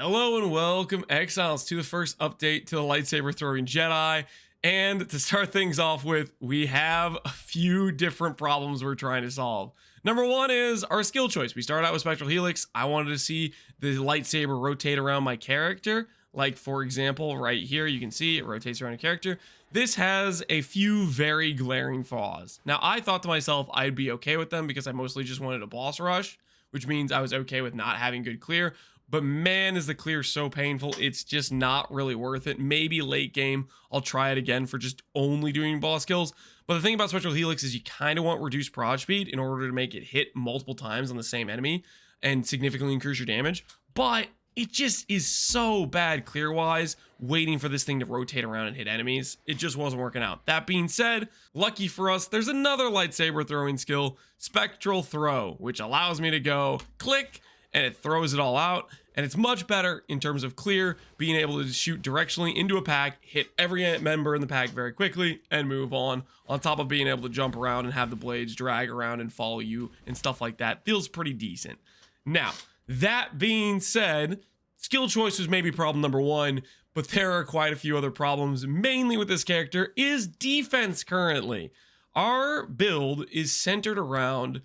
Hello and welcome, Exiles, to the first update to the lightsaber throwing Jedi. And to start things off with, we have a few different problems we're trying to solve. Number one is our skill choice. We started out with Spectral Helix. I wanted to see the lightsaber rotate around my character. Like, for example, right here, you can see it rotates around a character. This has a few very glaring flaws. Now, I thought to myself I'd be okay with them because I mostly just wanted a boss rush, which means I was okay with not having good clear. But man, is the clear so painful, it's just not really worth it. Maybe late game, I'll try it again for just only doing boss kills. But the thing about Spectral Helix is you kind of want reduced prod speed in order to make it hit multiple times on the same enemy and significantly increase your damage. But it just is so bad clear-wise, waiting for this thing to rotate around and hit enemies. It just wasn't working out. That being said, lucky for us, there's another lightsaber throwing skill, Spectral Throw, which allows me to go click, and it throws it all out. And it's much better in terms of clear, being able to shoot directionally into a pack, hit every member in the pack very quickly, and move on top of being able to jump around and have the blades drag around and follow you and stuff like that. Feels pretty decent. Now, that being said, skill choice was maybe problem number one, but there are quite a few other problems, mainly with this character, is defense currently. Our build is centered around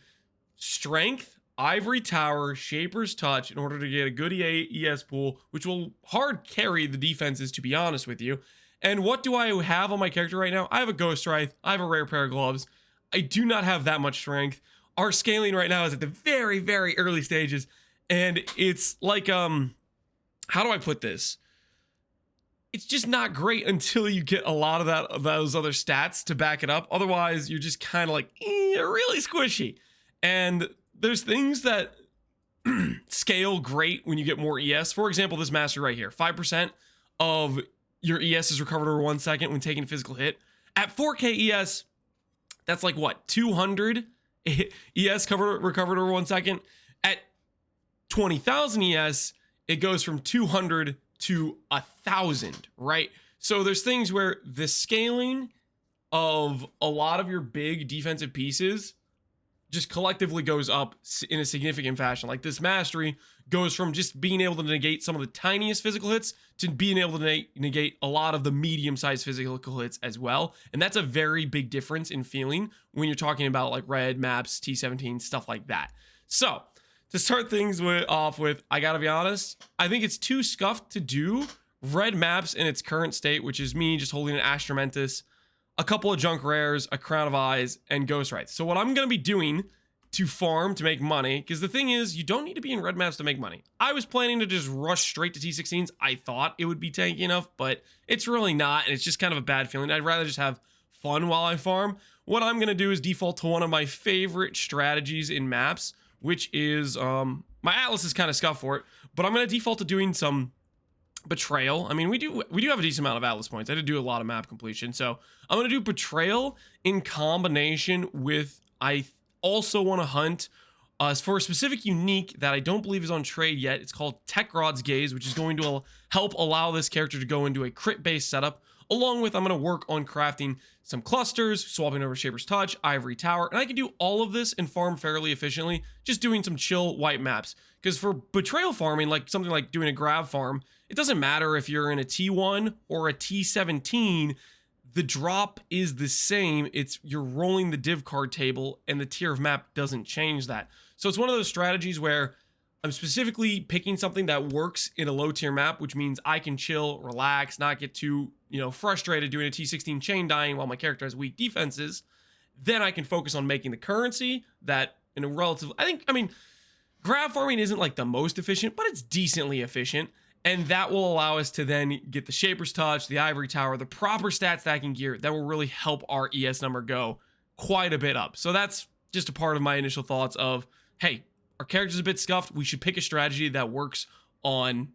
strength, Ivory Tower, Shaper's Touch in order to get a good ES pool, which will hard carry the defenses, to be honest with you. And what do I have on my character right now? I have a Ghost Wraith, I have a rare pair of gloves. I do not have that much strength. Our scaling right now is at the very, very early stages, and it's like, how do I put this? It's just not great until you get a lot of those other stats to back it up. Otherwise, you're just kind of like, really squishy. And there's things that scale great when you get more ES. For example, this mastery right here, 5% of your ES is recovered over 1 second when taking a physical hit. At 4K ES, that's like what, 200 ES recovered over 1 second. At 20,000 ES, it goes from 200 to 1,000, right? So there's things where the scaling of a lot of your big defensive pieces just collectively goes up in a significant fashion. Like this mastery goes from just being able to negate some of the tiniest physical hits to being able to negate a lot of the medium-sized physical hits as well. And that's a very big difference in feeling when you're talking about like red maps, T17, stuff like that. So to start things off with, I gotta be honest, I think it's too scuffed to do red maps in its current state, which is me just holding an Astramentus, a couple of junk rares, a Crown of Eyes, and Ghost Wraith. So what I'm going to be doing to farm to make money, because the thing is, you don't need to be in red maps to make money. I was planning to just rush straight to T16s. I thought it would be tanky enough, but it's really not, and it's just kind of a bad feeling. I'd rather just have fun while I farm. What I'm going to do is default to one of my favorite strategies in maps, which is, my Atlas is kind of scuffed for it, but I'm going to default to doing some Betrayal. I mean, we do have a decent amount of Atlas points. I did do a lot of map completion, so I'm gonna do Betrayal in combination with, I also want to hunt for a specific unique that I don't believe is on trade yet. It's called Tekrod's Gaze, which is going to help allow this character to go into a crit-based setup. Along with, I'm going to work on crafting some clusters, swapping over Shaper's Touch, Ivory Tower, and I can do all of this and farm fairly efficiently, just doing some chill white maps. Because for Betrayal farming, like something like doing a grab farm, it doesn't matter if you're in a T1 or a T17, the drop is the same. You're rolling the div card table, and the tier of map doesn't change that. So it's one of those strategies where I'm specifically picking something that works in a low tier map, which means I can chill, relax, not get too, frustrated doing a T16 chain dying while my character has weak defenses. Then I can focus on making the currency that in a relative, I mean, grab farming isn't like the most efficient, but it's decently efficient. And that will allow us to then get the Shaper's Touch, the Ivory Tower, the proper stat stacking gear that will really help our ES number go quite a bit up. So that's just a part of my initial thoughts of, hey, our character's a bit scuffed. We should pick a strategy that works on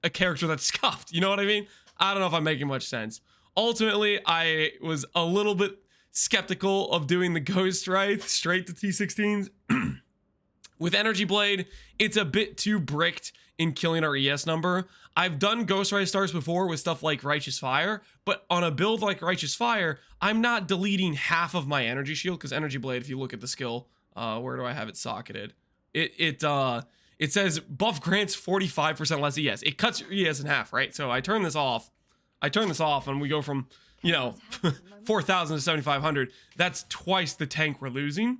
a character that's scuffed. You know what I mean? I don't know if I'm making much sense. Ultimately, I was a little bit skeptical of doing the Ghost Wraith straight to T16s. With Energy Blade, it's a bit too bricked in killing our ES number. I've done Ghost Wraith stars before with stuff like Righteous Fire, but on a build like Righteous Fire, I'm not deleting half of my energy shield, because Energy Blade, if you look at the skill, where do I have it socketed? It it says buff grants 45% less ES. It cuts your ES in half, right? So I turn this off. And we go from, 4,000 to 7,500. That's twice the tank we're losing.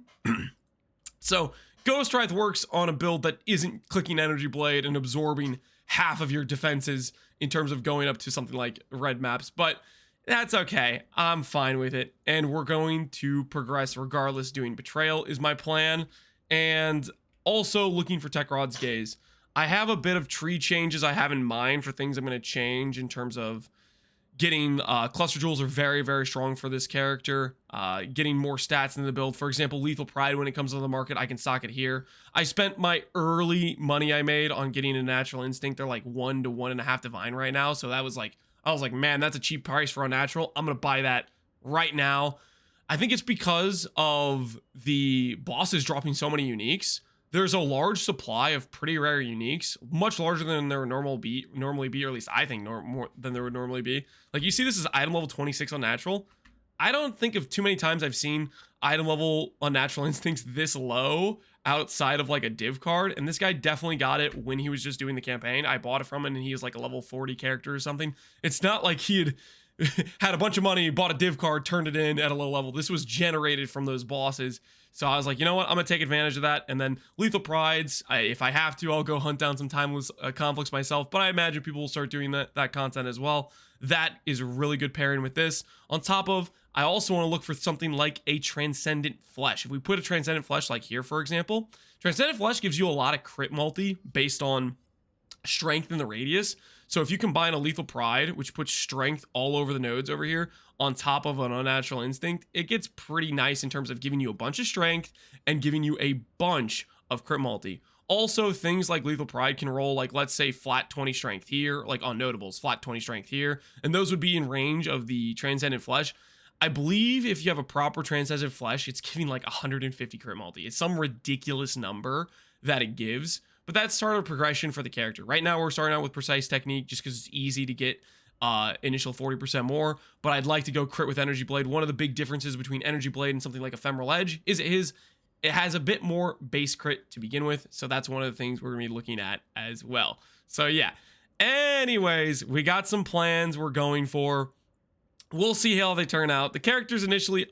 So Ghost Wrath works on a build that isn't clicking Energy Blade and absorbing half of your defenses in terms of going up to something like red maps, but that's okay. I'm fine with it. And we're going to progress regardless. Doing Betrayal is my plan. And also looking for Tech Rod's Gaze. I have a bit of tree changes I have in mind for things I'm going to change in terms of getting cluster jewels are very, very strong for this character. Getting more stats in the build. For example, Lethal Pride, when it comes to the market, I can stock it here. I spent my early money I made on getting a Natural Instinct. They're like 1 to 1.5 divine right now. So that was like, I was like, man, that's a cheap price for Unnatural. I'm going to buy that right now. I think it's because of the bosses dropping so many uniques. There's a large supply of pretty rare uniques, much larger than there would normally be, or at least I think more than there would normally be. Like, you see this is item level 26 Unnatural. I don't think of too many times I've seen item level Unnatural Instincts this low outside of like a div card, and this guy definitely got it when he was just doing the campaign. I bought it from him and he was like a level 40 character or something. It's not like he had had a bunch of money, bought a div card, turned it in at a low level. This was generated from those bosses. So I was like, you know what? I'm going to take advantage of that. And then Lethal Prides, if I have to, I'll go hunt down some timeless conflicts myself. But I imagine people will start doing that content as well. That is a really good pairing with this. On top of, I also want to look for something like a Transcendent Flesh. If we put a Transcendent Flesh like here, for example, Transcendent Flesh gives you a lot of crit multi based on strength in the radius. So if you combine a Lethal Pride, which puts strength all over the nodes over here, on top of an Unnatural Instinct, it gets pretty nice in terms of giving you a bunch of strength and giving you a bunch of crit multi. Also, things like Lethal Pride can roll, like, let's say, flat 20 strength here, like on notables, flat 20 strength here, and those would be in range of the Transcendent Flesh. I believe if you have a proper Transcendent Flesh, it's giving like 150 crit multi. It's some ridiculous number that it gives. But that's sort of progression for the character. Right now, we're starting out with Precise Technique just because it's easy to get initial 40% more. But I'd like to go crit with Energy Blade. One of the big differences between Energy Blade and something like Ephemeral Edge is it has a bit more base crit to begin with. So that's one of the things we're going to be looking at as well. So yeah. Anyways, we got some plans we're going for. We'll see how they turn out. The characters initially,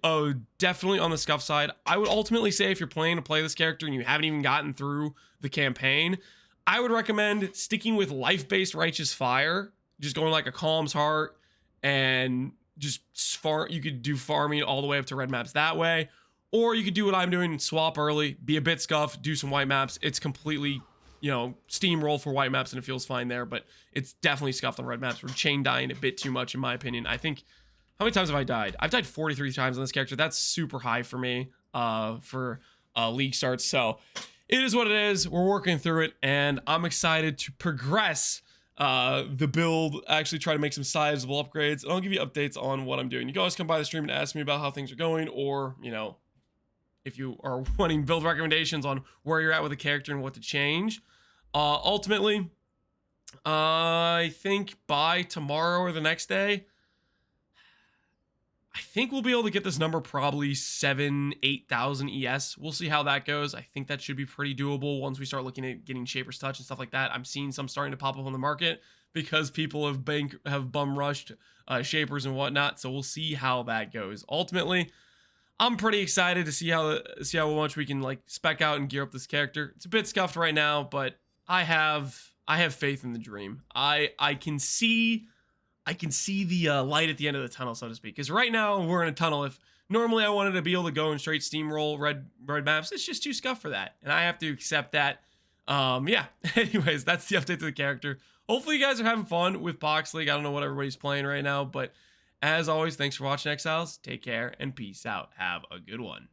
definitely on the scuff side. I would ultimately say if you're planning to play this character and you haven't even gotten through the campaign, I would recommend sticking with life-based Righteous Fire, just going like a Calm's Heart, and just you could do farming all the way up to red maps that way, or you could do what I'm doing and swap early, be a bit scuffed, do some white maps. It's completely, steamroll for white maps and it feels fine there, but it's definitely scuffed on red maps. We're chain dying a bit too much in my opinion. I think, how many times have I died? I've died 43 times on this character. That's super high for me for league starts. So it is what it is. We're working through it, and I'm excited to progress the build, actually try to make some sizable upgrades, and I'll give you updates on what I'm doing. You can always come by the stream and ask me about how things are going, or, if you are wanting build recommendations on where you're at with the character and what to change. Ultimately, I think by tomorrow or the next day, I think we'll be able to get this number probably 8,000 ES. We'll see how that goes. I think that should be pretty doable once we start looking at getting Shaper's Touch and stuff like that. I'm seeing some starting to pop up on the market because people have bum rushed Shapers and whatnot. So we'll see how that goes. Ultimately, I'm pretty excited to see how much we can like spec out and gear up this character. It's a bit scuffed right now, but I have faith in the dream. I can see the light at the end of the tunnel, so to speak. Because right now we're in a tunnel. If normally I wanted to be able to go and straight steamroll red maps, it's just too scuffed for that, and I have to accept that. Yeah. Anyways, that's the update to the character. Hopefully you guys are having fun with Box League. I don't know what everybody's playing right now, but as always, thanks for watching, Exiles. Take care and peace out. Have a good one.